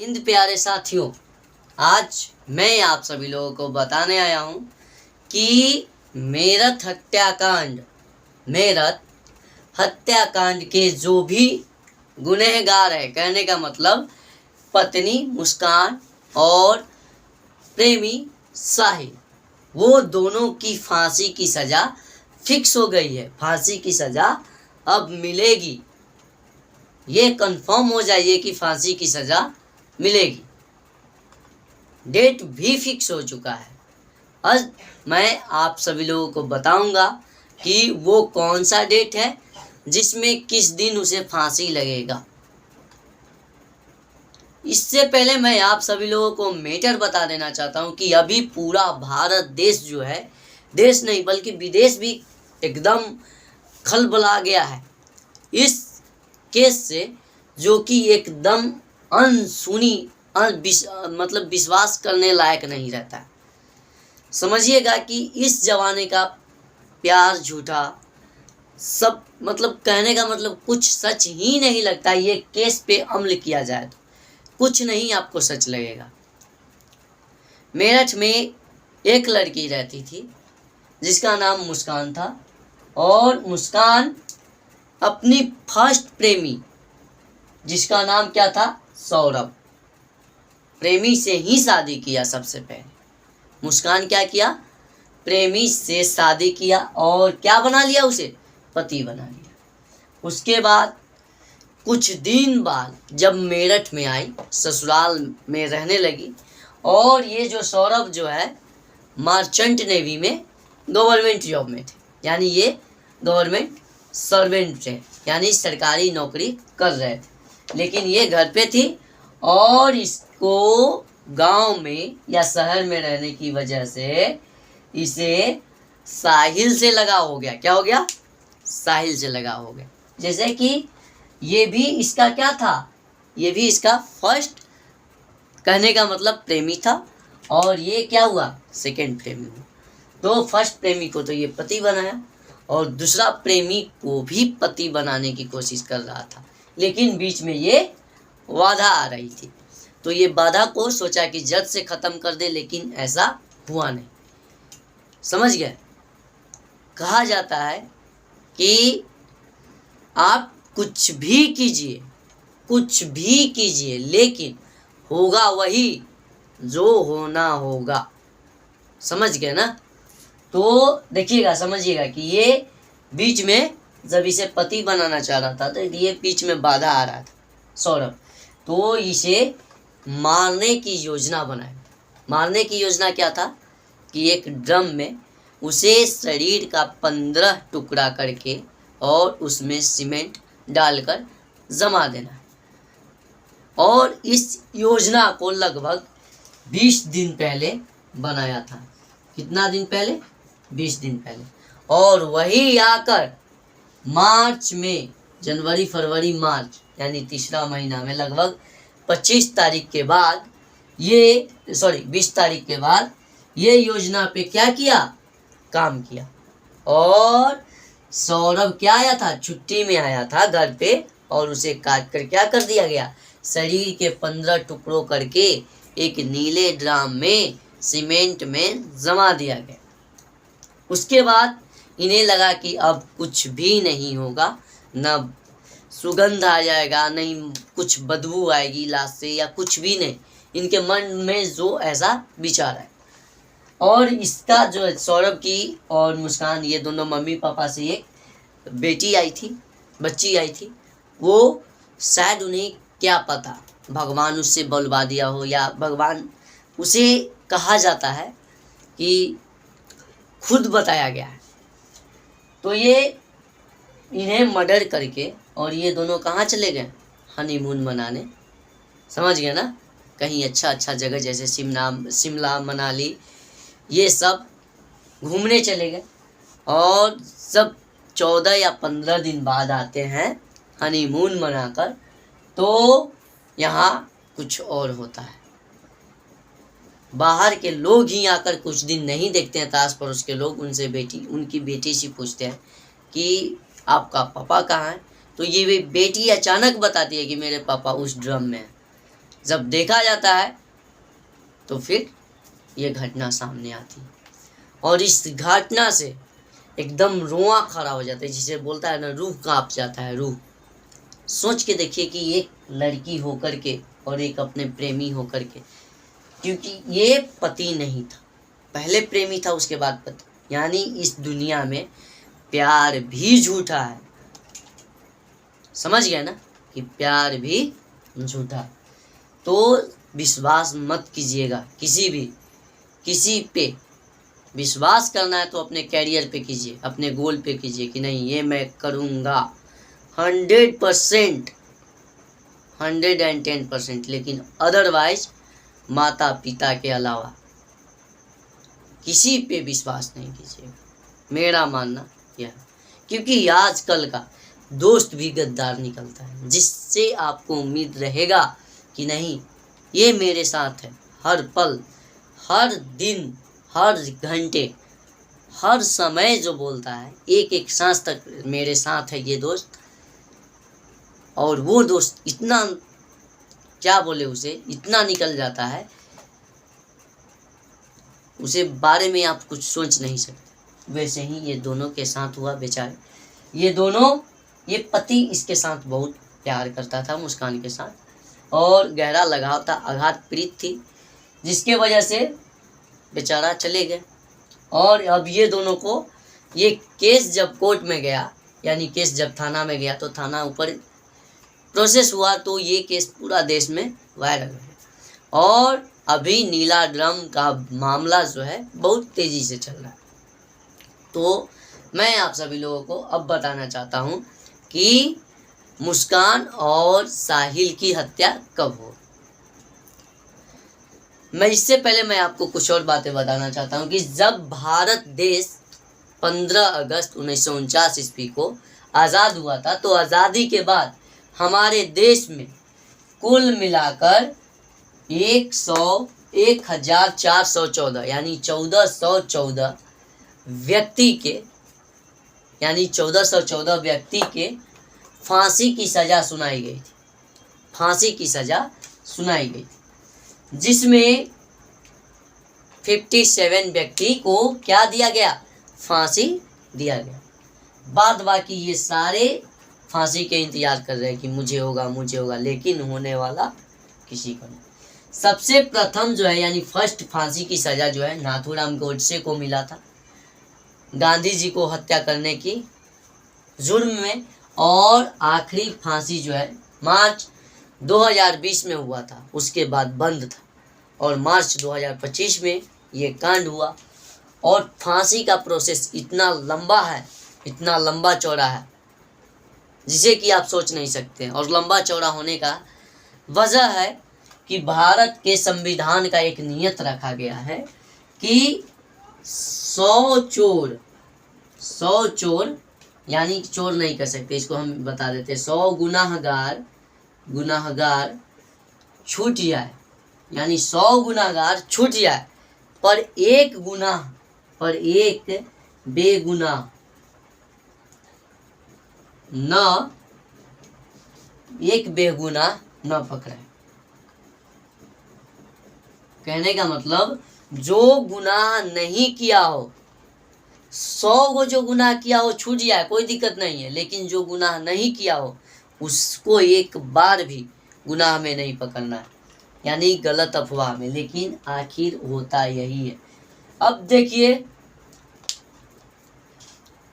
हिंद प्यारे साथियों, आज मैं आप सभी लोगों को बताने आया हूँ कि मेरठ हत्याकांड के जो भी गुनहगार है, कहने का मतलब पत्नी मुस्कान और प्रेमी साहिल, वो दोनों की फांसी की सज़ा फिक्स हो गई है। फांसी की सज़ा अब मिलेगी, ये कंफर्म हो जाइए कि फांसी की सज़ा मिलेगी। डेट भी फिक्स हो चुका है। आज मैं आप सभी लोगों को बताऊंगा कि वो कौन सा डेट है जिसमें किस दिन उसे फांसी लगेगा। इससे पहले मैं आप सभी लोगों को मैटर बता देना चाहता हूं कि अभी पूरा भारत देश जो है, देश नहीं बल्कि विदेश भी एकदम खलबला गया है इस केस से, जो कि एकदम अनसुनी मतलब विश्वास करने लायक नहीं रहता है। समझिएगा कि इस जमाने का प्यार झूठा, सब मतलब कहने का मतलब कुछ सच ही नहीं लगता। ये केस पे अमल किया जाए तो कुछ नहीं आपको सच लगेगा। मेरठ में एक लड़की रहती थी जिसका नाम मुस्कान था, और मुस्कान अपनी फर्स्ट प्रेमी जिसका नाम क्या था, सौरभ, प्रेमी से ही शादी किया। सबसे पहले मुस्कान क्या किया, प्रेमी से शादी किया और क्या बना लिया, उसे पति बना लिया। उसके बाद कुछ दिन बाद जब मेरठ में आई, ससुराल में रहने लगी, और ये जो सौरभ जो है मर्चेंट नेवी में गवर्नमेंट जॉब में थे, यानी ये गवर्नमेंट सर्वेंट थे, यानी सरकारी नौकरी कर रहे थे, लेकिन ये घर पे थी और इसको गांव में या शहर में रहने की वजह से इसे साहिल से लगाव हो गया। क्या हो गया, साहिल से लगाव हो गया। जैसे कि ये भी इसका क्या था, ये भी इसका फर्स्ट कहने का मतलब प्रेमी था, और ये क्या हुआ, सेकंड प्रेमी हुआ। तो फर्स्ट प्रेमी को तो ये पति बनाया और दूसरा प्रेमी को भी पति बनाने की कोशिश कर रहा था, लेकिन बीच में ये बाधा आ रही थी। तो ये बाधा को सोचा कि जल्द से ख़त्म कर दे, लेकिन ऐसा हुआ नहीं। समझ गए। कहा जाता है कि आप कुछ भी कीजिए, कुछ भी कीजिए, लेकिन होगा वही जो होना होगा। समझ गए ना। तो देखिएगा, समझिएगा कि ये बीच में जब इसे पति बनाना चाह रहा था तो ये बीच में बाधा आ रहा था सौरभ, तो इसे मारने की योजना बनाई। मारने की योजना क्या था कि एक ड्रम में उसे शरीर का 15 टुकड़ा करके और उसमें सीमेंट डालकर जमा देना है। और इस योजना को लगभग 20 दिन पहले बनाया था। कितना दिन पहले, 20 दिन पहले। और वही आकर मार्च में, जनवरी फरवरी मार्च यानी तीसरा महीना में लगभग 25 तारीख के बाद ये 20 तारीख के बाद ये योजना पे क्या किया, काम किया। और सौरभ क्या आया था, छुट्टी में आया था घर पे, और उसे काट कर क्या कर दिया गया, शरीर के 15 टुकड़ों करके एक नीले ड्राम में सीमेंट में जमा दिया गया। उसके बाद इन्हें लगा कि अब कुछ भी नहीं होगा, न सुगंध आ जाएगा, नहीं कुछ बदबू आएगी लाश से, या कुछ भी नहीं। इनके मन में जो ऐसा विचार है। और इसका जो सौरभ की और मुस्कान, ये दोनों मम्मी पापा से एक बेटी आई थी, बच्ची आई थी। वो शायद उन्हें क्या पता, भगवान उससे बुलवा दिया हो, या भगवान उसे, कहा जाता है कि खुद बताया गया है। तो ये इन्हें मर्डर करके, और ये दोनों कहाँ चले गए, हनीमून मनाने। समझ गए ना, कहीं अच्छा जगह जैसे शिमला मनाली, ये सब घूमने चले गए। और सब 14 या 15 दिन बाद आते हैं हनीमून मनाकर, तो यहाँ कुछ और होता है। बाहर के लोग ही आकर कुछ दिन नहीं देखते हैं, आस पड़ोस के लोग उनकी बेटी से पूछते हैं कि आपका पापा कहाँ है। तो ये बेटी अचानक बताती है कि मेरे पापा उस ड्रम में है। जब देखा जाता है तो फिर ये घटना सामने आती है, और इस घटना से एकदम रोआ खड़ा हो जाता है, जिसे बोलता है ना, रूह कांप जाता है, रूह। सोच के देखिए कि एक लड़की होकर के और एक अपने प्रेमी होकर के, क्योंकि ये पति नहीं था, पहले प्रेमी था उसके बाद पति, यानी इस दुनिया में प्यार भी झूठा है। समझ गए ना कि प्यार भी झूठा। तो विश्वास मत कीजिएगा किसी पे। विश्वास करना है तो अपने कैरियर पे कीजिए, अपने गोल पे कीजिए कि नहीं ये मैं करूँगा 100%, 110%। लेकिन अदरवाइज माता पिता के अलावा किसी पे विश्वास नहीं कीजिएगा, मेरा मानना यह है। क्योंकि आजकल का दोस्त भी गद्दार निकलता है, जिससे आपको उम्मीद रहेगा कि नहीं ये मेरे साथ है हर पल, हर दिन, हर घंटे, हर समय, जो बोलता है एक एक सांस तक मेरे साथ है ये दोस्त। और वो दोस्त इतना, क्या बोले उसे, इतना निकल जाता है, उसे बारे में आप कुछ सोच नहीं सकते। वैसे ही ये दोनों के साथ हुआ बेचारे। ये पति इसके साथ बहुत प्यार करता था, मुस्कान के साथ, और गहरा लगाव था, अगाध प्रीत थी, जिसके वजह से बेचारा चले गए। और अब ये दोनों को, ये केस जब कोर्ट में गया, यानी केस जब थाना में गया, तो थाना ऊपर प्रोसेस हुआ, तो ये केस पूरा देश में वायरल है। और अभी नीला ड्रम का मामला जो है बहुत तेज़ी से चल रहा है। तो मैं आप सभी लोगों को अब बताना चाहता हूँ कि मुस्कान और साहिल की हत्या कब हो। इससे पहले मैं आपको कुछ और बातें बताना चाहता हूँ कि जब भारत देश 15 अगस्त 1949 ईस्वी को आज़ाद हुआ था, तो आज़ादी के बाद हमारे देश में कुल मिलाकर 1414 यानी 1414 व्यक्ति के फांसी की सज़ा सुनाई गई थी। फांसी की सज़ा सुनाई गई थी, जिसमें 57 व्यक्ति को क्या दिया गया, फांसी दिया गया। बाद बाकी ये सारे फांसी के इंतजार कर रहे हैं कि मुझे होगा, लेकिन होने वाला किसी को नहीं। सबसे प्रथम जो है, यानी फर्स्ट फांसी की सज़ा जो है नाथूराम गोडसे को मिला था, गांधी जी को हत्या करने की जुर्म में। और आखिरी फांसी जो है मार्च 2020 में हुआ था, उसके बाद बंद था, और मार्च 2025 में ये कांड हुआ। और फांसी का प्रोसेस इतना लंबा है, इतना लंबा चौड़ा है, जिसे कि आप सोच नहीं सकते। और लंबा चौड़ा होने का वजह है कि भारत के संविधान का एक नियत रखा गया है कि 100 चोर, यानी चोर नहीं कर सकते, इसको हम बता देते, 100 गुनाहगार छूट जाए, यानी 100 गुनाहगार छूट जाए, पर एक बेगुनाह न पकड़े। कहने का मतलब, जो गुनाह नहीं किया हो, 100 को जो गुनाह किया हो छूट जाए, कोई दिक्कत नहीं है, लेकिन जो गुनाह नहीं किया हो उसको एक बार भी गुनाह में नहीं पकड़ना है, यानी गलत अफवाह में। लेकिन आखिर होता यही है। अब देखिए,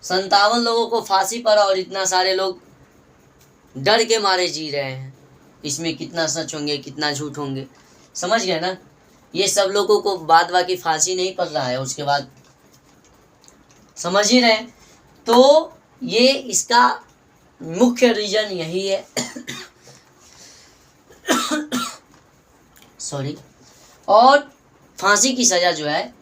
57 लोगों को फांसी पर, और इतना सारे लोग डर के मारे जी रहे हैं। इसमें कितना सच होंगे, कितना झूठ होंगे, समझ गए ना। ये सब लोगों को बाद बाकी फांसी नहीं पड़ रहा है, उसके बाद समझ ही रहे। तो ये इसका मुख्य रीजन यही है सॉरी। और फांसी की सज़ा जो है,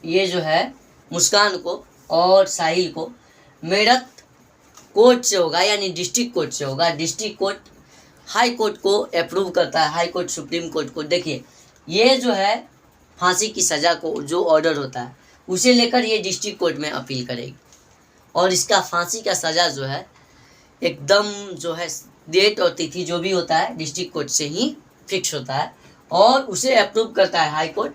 ये जो है मुस्कान को और साहिल को मेरठ कोर्ट से होगा, यानी डिस्ट्रिक्ट कोर्ट से होगा। डिस्ट्रिक्ट कोर्ट हाई कोर्ट को अप्रूव करता है, हाई कोर्ट सुप्रीम कोर्ट को। देखिए, ये जो है फांसी की सज़ा को जो ऑर्डर होता है, उसे लेकर ये डिस्ट्रिक्ट कोर्ट में अपील करेगी, और इसका फांसी का सज़ा जो है एकदम जो है डेट और तिथि जो भी होता है डिस्ट्रिक्ट कोर्ट से ही फिक्स होता है और उसे अप्रूव करता है हाई कोर्ट।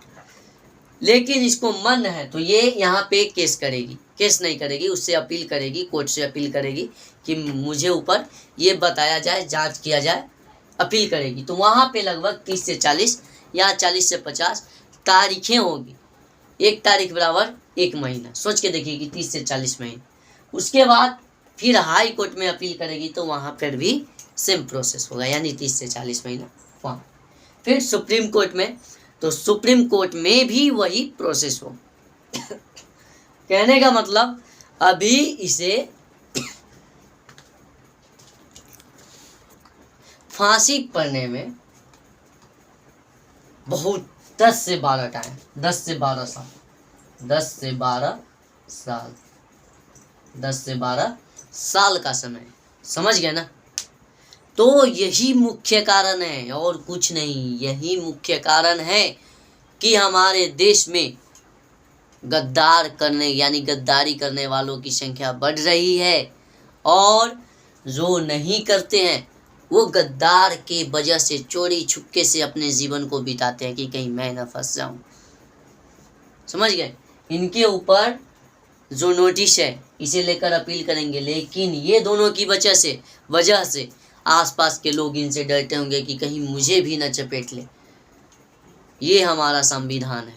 लेकिन इसको मन है तो ये यहाँ पे केस करेगी, केस नहीं करेगी, उससे अपील करेगी, कोर्ट से अपील करेगी कि मुझे ऊपर ये बताया जाए, जांच किया जाए, अपील करेगी। तो वहाँ पे लगभग 30 से 40 या 40 से 50 तारीखें होगी। एक तारीख बराबर एक महीना, सोच के देखिए कि 30 से 40 महीने। उसके बाद फिर हाई कोर्ट में अपील करेगी तो वहाँ पर भी सेम प्रोसेस होगा, यानी 30 से 40 महीना वहाँ। फिर सुप्रीम कोर्ट में, तो सुप्रीम कोर्ट में भी वही प्रोसेस हो। कहने का मतलब अभी इसे फांसी पड़ने में बहुत 10 से 12 टाइम, 10 से 12 साल, 10 से 12 साल, 10 से 12 साल का समय, समझ गए ना। तो यही मुख्य कारण है और कुछ नहीं, यही मुख्य कारण है कि हमारे देश में गद्दार करने यानी गद्दारी करने वालों की संख्या बढ़ रही है और जो नहीं करते हैं वो गद्दार के वजह से चोरी छुपके से अपने जीवन को बिताते हैं कि कहीं मैं ना फंस जाऊं। समझ गए। इनके ऊपर जो नोटिस है इसे लेकर अपील करेंगे, लेकिन ये दोनों की वजह से आसपास के लोग इनसे डरते होंगे कि कहीं मुझे भी न चपेट ले। ये हमारा संविधान है,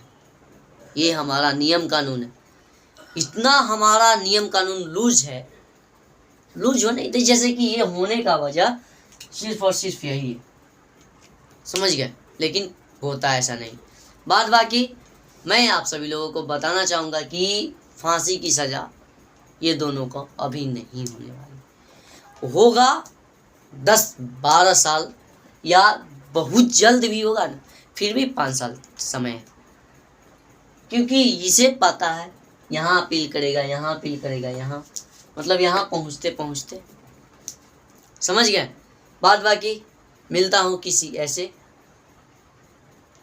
ये हमारा नियम कानून है। इतना हमारा नियम कानून लूज है, लूज होने जैसे कि ये होने का वजह सिर्फ और सिर्फ यही है, समझ गए। लेकिन होता ऐसा नहीं। बात बाकी मैं आप सभी लोगों को बताना चाहूँगा कि फांसी की सज़ा ये दोनों को अभी नहीं होने वाली, होगा 10-12 साल या बहुत जल्द भी होगा ना, फिर भी 5 साल समय है। क्योंकि इसे पता है यहाँ अपील करेगा, यहाँ अपील करेगा, यहाँ मतलब यहाँ पहुँचते पहुँचते, समझ गए। बात बाकी मिलता हूँ किसी ऐसे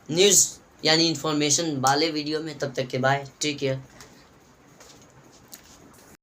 न्यूज़ यानी इन्फॉर्मेशन वाले वीडियो में, तब तक के बाय, टेक केयर।